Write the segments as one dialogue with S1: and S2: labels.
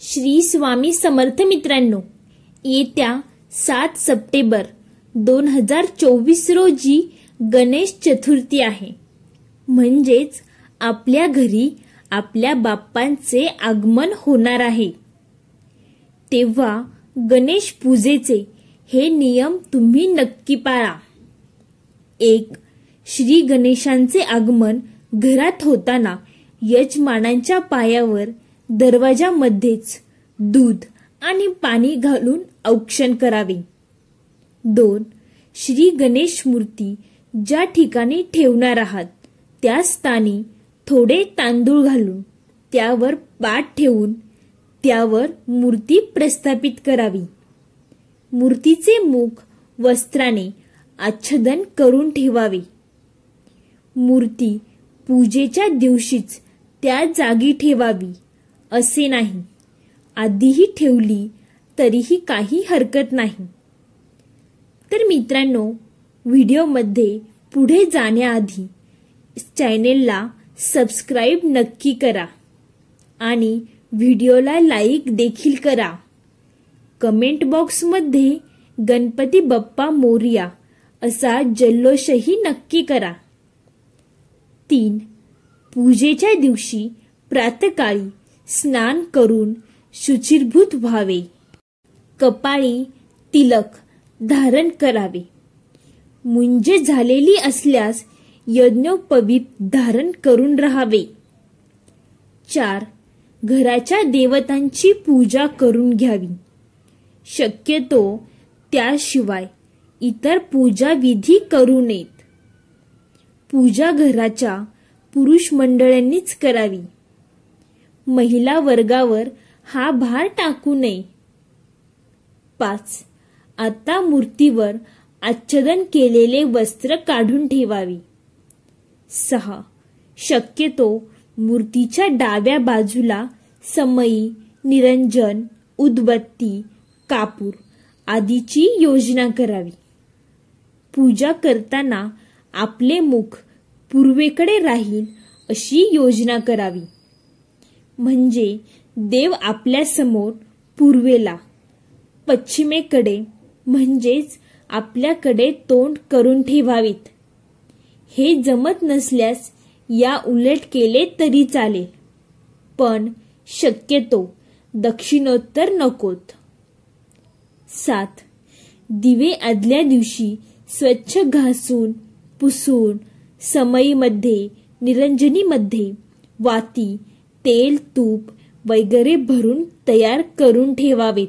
S1: श्री स्वामी समर्थ मित्रांनो, येत्या 7 सप्टेंबर 2024 रोजी गणेश चतुर्थी आहे. म्हणजेच आपल्या घरी आपल्या बाप्पांचे आगमन होणार आहे. तेव्हा गणेश पूजेचे हे नियम तुम्ही नक्की पाळा. 1. श्री गणेशांचे आगमन घरात होताना यजमानांच्या पायावर दरवाजामध्येच दूध आणि पाणी घालून औक्षण करावे. 2. श्री गणेश मूर्ती ज्या ठिकाणी ठेवणार आहात त्या स्थानी थोडे तांदूळ घालून त्यावर पाट ठेवून त्यावर मूर्ती प्रस्थापित करावी. मूर्तीचे मुख वस्त्राने आच्छादन करून ठेवावे. मूर्ती पूजेच्या दिवशीच त्या जागी ठेवावी असे नाही. आधीही ठेवली तरीही काही हरकत नाही. तर मित्रांनो, व्हिडिओमध्ये पुढे जाण्याआधी चॅनेलला सबस्क्राईब नक्की करा आणि व्हिडिओला लाईक देखील करा. कमेंट बॉक्समध्ये गणपती बाप्पा मोरया असा जल्लोषही नक्की करा. 3. पूजेच्या दिवशी प्रातःकाळी स्नान करून शुचिर्भूत व्हावे. कपाळी तिलक धारण करावे. मुंज झालेली असल्यास यज्ञोपवीत धारण करून राहावे. 4. घराच्या देवतांची पूजा करून घ्यावी. शक्यतो त्याशिवाय इतर पूजा विधी करू नयेत. पूजा घराच्या पुरुष मंडळींनीच करावी. महिला वर्गावर हा भार टाकू नये. 5. आता मूर्तीवर आच्छादन केलेले वस्त्र काढून ठेवावे. 6. शक्यतो मूर्तीच्या डाव्या बाजूला समई, निरंजन, उदबत्ती, कापूर आदीची योजना करावी. पूजा करताना आपले मुख पूर्वेकडे राहील अशी योजना करावी. म्हणजे देव आपल्या समोर पूर्वेला, पश्चिमेकडे म्हणजेच आपल्याकडे तोंड करून ठेवावीत. हे जमत नसल्यास या उलट केले तरी चालेल, पण शक्यतो दक्षिणोत्तर नकोत. 7. दिवे आदल्या दिवशी स्वच्छ घासून पुसून समईमध्ये, निरंजनीमध्ये वाती, तेल, तूप वगैरे भरून तयार करून ठेवावेत.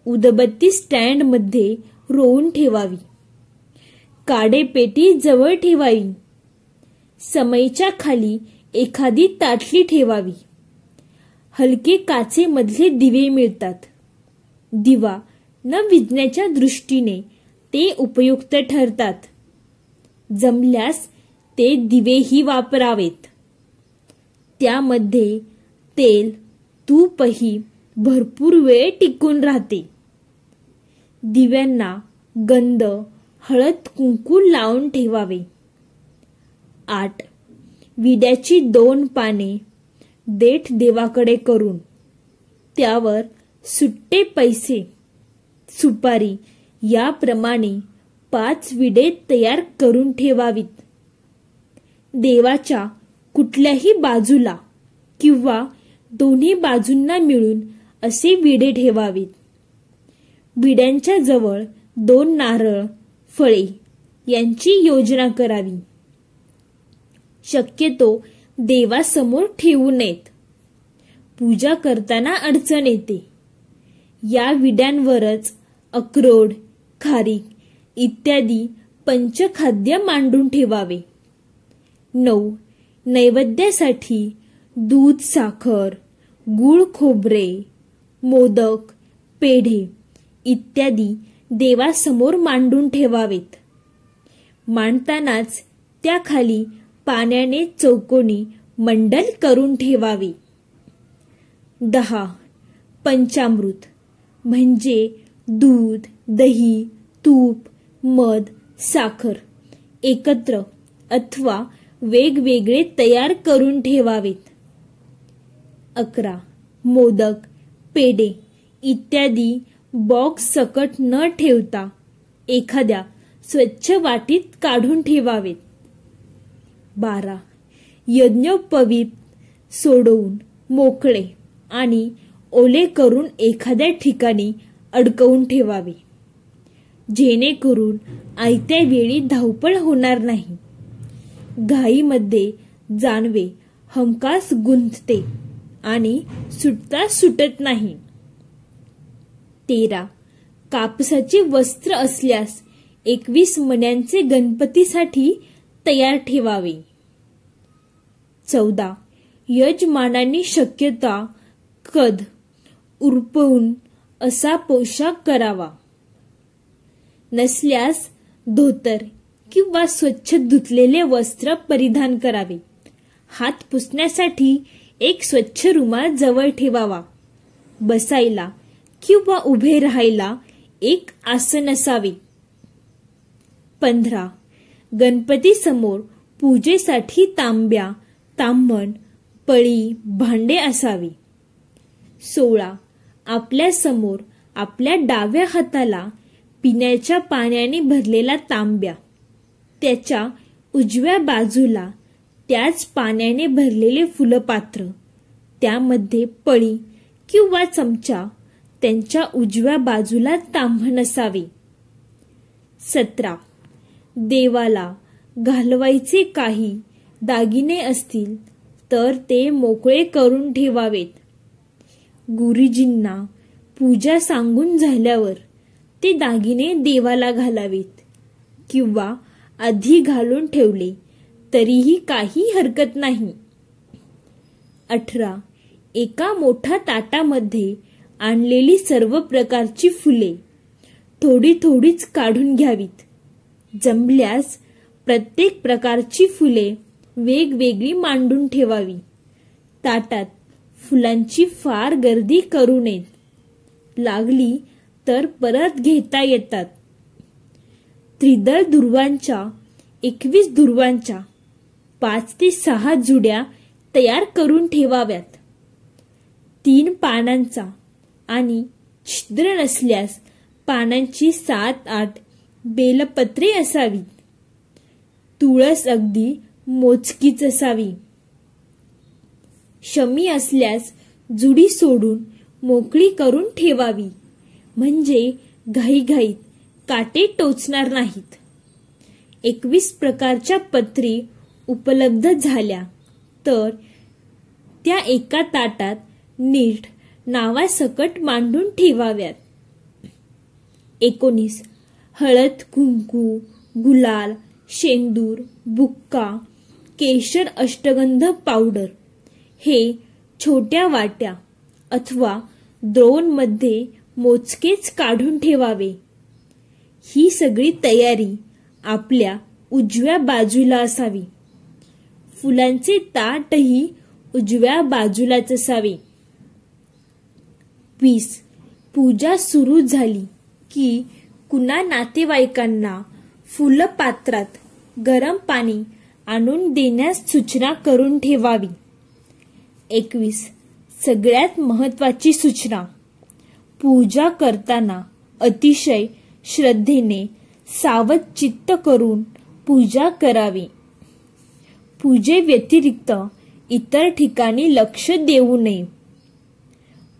S1: उदबत्ती स्टँडमध्ये रोवून ठेवावी. काडेपेटी जवळ ठेवावी. समईच्या खाली एखादी ताटली ठेवावी. हलके काचेमधले दिवे मिळतात. दिवा न विझण्याच्या दृष्टीने ते उपयुक्त ठरतात. जमल्यास ते दिवेही वापरावेत. त्यामध्ये तेल, तूपही भरपूर वेळ टिकून राहते. दिव्यांना गंध, हळद, कुंकू लावून ठेवावे. 8. विड्याची 2 पाने देठ देवाकडे करून त्यावर सुट्टे पैसे, सुपारी याप्रमाणे 5 विडे तयार करून ठेवावीत. देवाच्या कुठल्याही बाजूला किंवा दोन्ही बाजूंना मिळून असे विडे ठेवावीत. विड्यांच्या जवळ 2 नारळ, फळे यांची योजना करावी. शक्यतो देवासमोर ठेवू नयेत. पूजा करताना अडचण येते. या विड्यांवरच अक्रोड, खारीक इत्यादी पंचखाद्य मांडून ठेवावे. 9. नैवेद्यासाठी दूध, साखर, गूळ, खोबरे, मोदक, पेढे इत्यादी देवासमोर मांडून ठेवावेत. मांडतानाच त्याखाली पाण्याने चौकोनी मंडल करून ठेवावे. 10. पंचामृत म्हणजे दूध, दही, तूप, मध, साखर एकत्र अथवा वेगवेगळे तयार करून ठेवावेत. 11. मोदक पेढे इत्यादी बॉक्स सकट न ठेवता एखाद्या स्वच्छ वाटीत काढून ठेवावेत. 12. यज्ञोपवीत सोडवून मोकळे आणि ओले करून एखाद्या ठिकाणी अडकवून ठेवावे, जेणेकरून आयत्या वेळी धावपळ होणार नाही. घाईमध्ये जानवे हमखास गुंतते आणि सुटता सुटत नाही. 13. कापसाचे वस्त्र असल्यास 21 मण्यांचे गणपतीसाठी तयार ठेवावे. 14. यजमानांनी शक्यता कद उरपवून असा पोशाख करावा. नसल्यास धोतर किंवा स्वच्छ धुतलेले वस्त्र परिधान करावे. हात पुसण्यासाठी एक स्वच्छ रुमाल जवळ ठेवावा. बसायला किंवा उभे राहायला एक आसन असावे. 15. गणपती समोर पूजेसाठी तांब्या, ताम्हण, पळी, भांडे असावे. 16. आपल्या समोर आपल्या डाव्या हाताला पिण्याच्या पाण्याने भरलेला तांब्या, त्याच्या उजव्या बाजूला त्याच पाण्याने भरलेले फुलपात्र, त्यामध्ये पळी किंवा चमचा, त्यांच्या उजव्या बाजूला ताम्हण असावे. 17. देवाला घालवायचे काही दागिने असतील तर ते मोकळे करून ठेवावेत. गुरुजींना पूजा सांगून झाल्यावर ते दागिने देवाला घालावेत किंवा आधी घालून ठेवले तरीही काही हरकत नाही. 18. एका मोठ्या ताटामध्ये आणलेली सर्व प्रकारची फुले थोडी थोडीच काढून घ्यावीत. जमल्यास प्रत्येक प्रकारची फुले वेगवेगळी मांडून ठेवावी. ताटात फुलांची फार गर्दी करू नये. लागली तर परत घेता येतात. त्रिदळ दुर्वांच्या 21 दुर्वांच्या 5 ते 6 जुड्या तयार करून ठेवाव्यात. 3 पानांचा आणि छिद्र नसल्यास पानांची 7-8 बेलपत्रे असावीत. तुळस अगदी मोजकीच असावी. शमी असल्यास जुडी सोडून मोकळी करून ठेवावी, म्हणजे घाईघाईत काटे टोचणार नाहीत. 21 प्रकारच्या पत्री उपलब्ध झाल्या तर त्या एका ताटात नीट नावासकट मांडून ठेवाव्यात. 19. हळद, कुंकू, गुलाल, शेंदूर, बुक्का, केशर, अष्टगंध पावडर हे छोट्या वाट्या अथवा द्रोणमध्ये मोजकेच काढून ठेवावे. ही सगळी तयारी आपल्या उजव्या बाजूला असावी. फुलांचे ताटही उजव्या बाजूलाच असावे. 20. पूजा सुरू झाली की कुणा नातेवाईकांना फुलपात्रात गरम पाणी आणून देण्यास सूचना करून ठेवावी. 21. सगळ्यात महत्त्वाची सूचना, पूजा करताना अतिशय श्रद्धेने सावध चित्त करून पूजा करावी. पूजेव्यतिरिक्त इतर ठिकाणी लक्ष देऊ नये.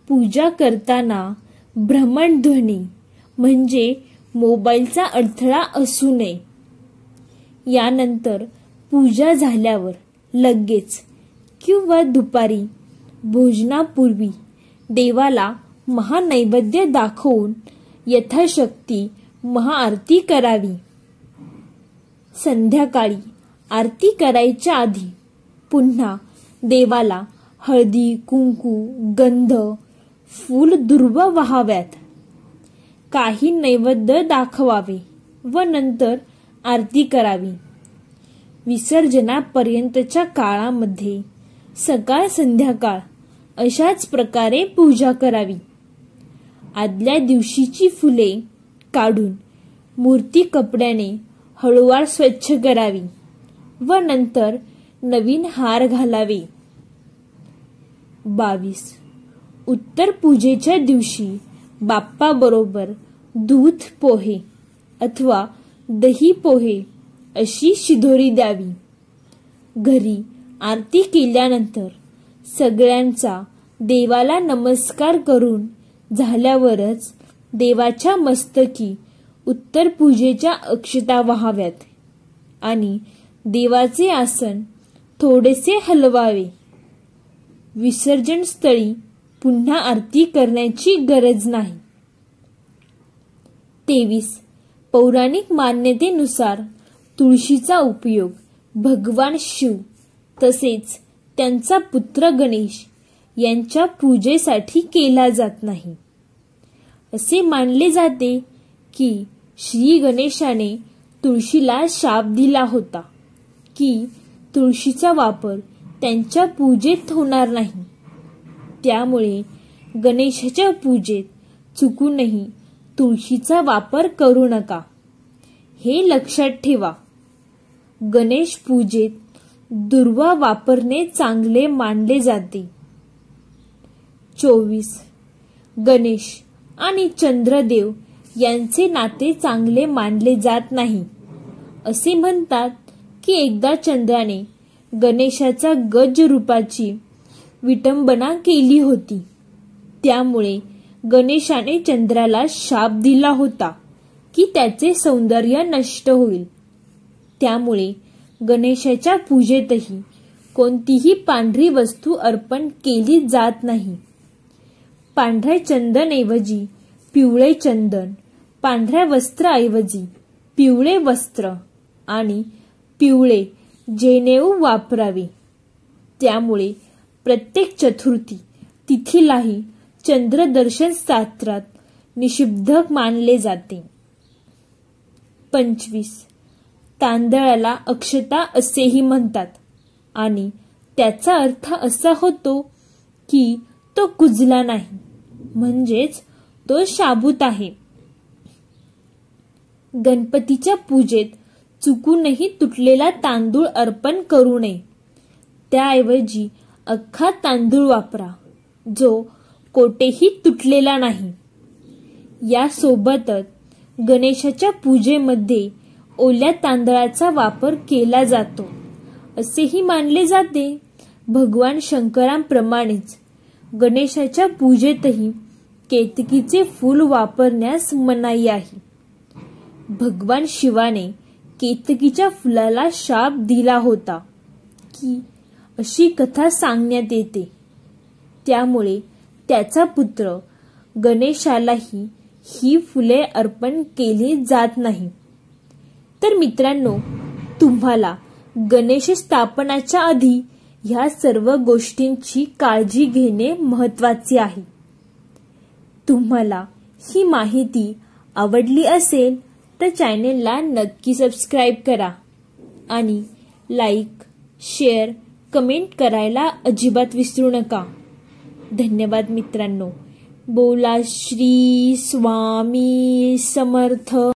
S1: पूजा करताना भ्रमणध्वनी म्हणजे मोबाईलचा अडथळा असू नये. यानंतर पूजा झाल्यावर लगेच किंवा दुपारी भोजनापूर्वी देवाला महानैवेद्य दाखवून यथाशक्ती महाआरती करावी. संध्याकाळी आरती करायच्या आधी पुन्हा देवाला हळदी, कुंकू, गंध, फूल, दुर्वा वाहाव्यात. काही नैवेद्य दाखवावे व नंतर आरती करावी. विसर्जनापर्यंतच्या काळामध्ये सकाळ संध्याकाळ अशाच प्रकारे पूजा करावी. आदल्या दिवशीची फुले काढून मूर्ती कपड्याने हळूवार स्वच्छ करावी व नंतर नवीन हार घालावे. 22. उत्तर पूजेच्या दिवशी बाप्पाबरोबर दूध पोहे अथवा दही पोहे अशी शिदोरी द्यावी. घरी आरती केल्यानंतर सगळ्यांचा देवाला नमस्कार करून झाल्यावरच देवाच्या मस्तकी उत्तर पूजेच्या अक्षता वाहाव्यात आणि देवाचे आसन थोडेसे हलवावे. विसर्जन स्थळी पुन्हा आरती करण्याची गरज नाही. 23. पौराणिक मान्यतेनुसार तुळशीचा उपयोग भगवान शिव तसेच त्यांचा पुत्र गणेश यांच्या पूजेसाठी केला जात नाही. असे मानले जाते की श्री गणेशाने तुळशीला शाप दिला होता की तुळशीचा वापर त्यांच्या पूजेत होणार नाही. त्यामुळे गणेशाच्या पूजेत चुकूनही तुळशीचा वापर करू नका, हे लक्षात ठेवा. गणेश पूजेत दुर्वा वापरणे चांगले मानले जाते. 24. गणेश आणि चंद्रदेव यांचे नाते चांगले मानले जात नाही. असे म्हणतात की एकदा चंद्राने गणेशाच्या गज रूपाची विटंबना केली होती. त्यामुळे गणेशाने चंद्राला शाप दिला होता की त्याचे सौंदर्य नष्ट होईल. त्यामुळे गणेशाच्या पूजेतही कोणतीही पांढरी वस्तू अर्पण केली जात नाही. पांढऱ्या चंदनऐवजी पिवळे चंदन, पांढऱ्या वस्त्राऐवजी पिवळे वस्त्र आणि पिवळे जनेऊ वापरावे. त्यामुळे प्रत्येक चतुर्थी तिथीलाही चंद्रदर्शन शास्त्रात निषिद्ध मानले जाते. 25. तांदळाला अक्षता असेही म्हणतात आणि त्याचा अर्थ असा होतो की तो कुजला नाही, म्हणजेच तो शाबूत आहे. गणपतीच्या पूजेत चुकूनही तुटलेला तांदूळ अर्पण करू नये. त्याऐवजी अख्खा तांदूळ वापरा जो कोठेही तुटलेला नाही. यासोबतच गणेशाच्या पूजेमध्ये ओल्या तांदळाचा वापर केला जातो असेही मानले जाते. भगवान शंकरांप्रमाणेच गणेशाच्या पूजेतही केतकीचे फूल वापरण्यास मनाई आहे. भगवान शिवाने केतकीच्या फुलाला शाप दिला होता की अशी कथा सांगण्यात येते. त्यामुळे त्याचा पुत्र गणेशालाही ही फुले अर्पण केली जात नाही. तर मित्रांनो, तुम्हाला गणेश स्थापनाच्या आधी ह्या सर्व गोष्टींची काळजी घेणे महत्त्वाचे आहे. तुम्हाला ही माहिती आवडली असेल तर चॅनेलला नक्की सबस्क्राईब करा आणि लाईक, शेअर, कमेंट करायला अजिबात विसरू नका. धन्यवाद मित्रांनो. बोला श्री स्वामी समर्थ.